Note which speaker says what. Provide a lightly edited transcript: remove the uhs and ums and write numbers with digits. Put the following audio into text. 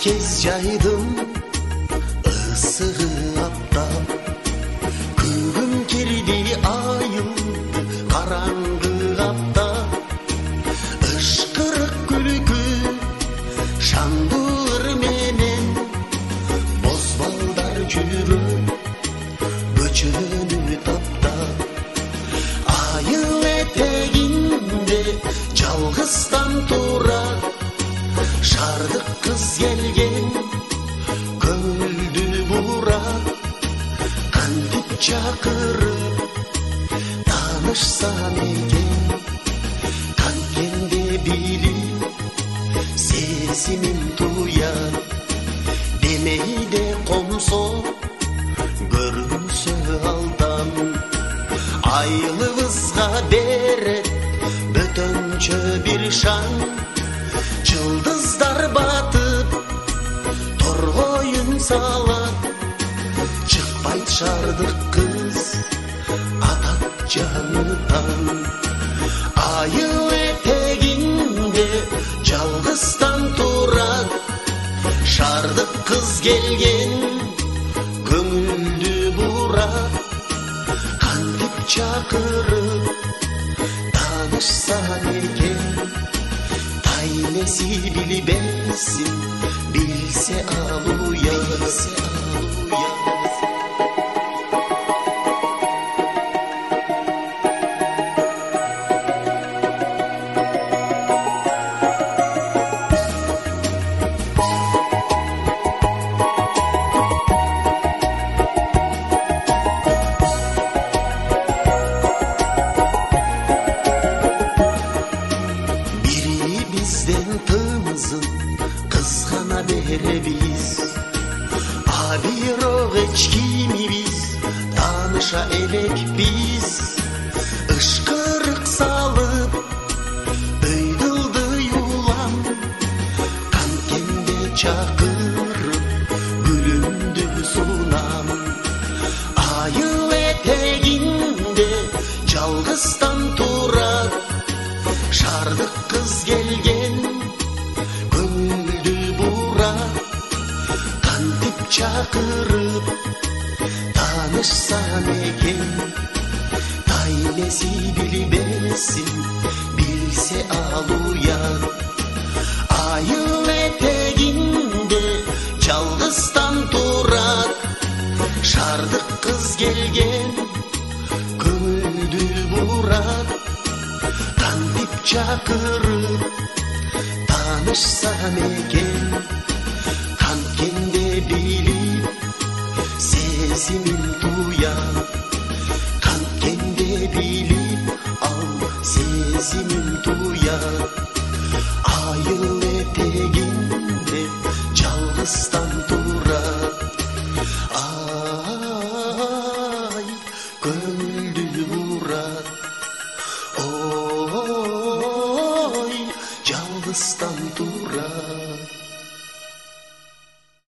Speaker 1: kez yaydım ısığı aptal. Күгім керді айылды қараңғы апта. Ышқырық күлкі шандыр менен бозбалдар жүріп көчөнү тапта. Айыл этегинде жалғыздан тура шардық қыз келген көңілді бура. Кантип чакырып таанышсам экен, канткенде билип сезимим туяр. Демейде комсо көрүнсө алдан, айылыбызга берет бөтөнчө бир шаң. Жылдыздар батып торгоюн салат, чыкпайт шардык кыз атат жаныдан. Айыл этегинде жалгыздан турат шардык кыз келген көңүлдү бурат. Кантип чакырып таанышсам экен, тайнеси билбесин билсе алуя. Bizden tığımızın kızgana berебиз. Абирок эчкимибиz таныша элекпиз. Ышкырык салып бөйдүлдү юлам, канткенде чакырып гүлүмдү сунам. Айыл этегинде жалгыздан турат шардык кыз келген көңүлдү бурат. Кантип чакырып таанышсам экен, тайнеси билбесин билсе алуян. Айыл этегинде жалгыздан турат шардык кыз келген көңүлдү бурат. Кантип чакырып таанышсам экен, канткенде билип сезимим туян. Канткенде билип ал сезимим туян. Айыл этегинде жалгыздан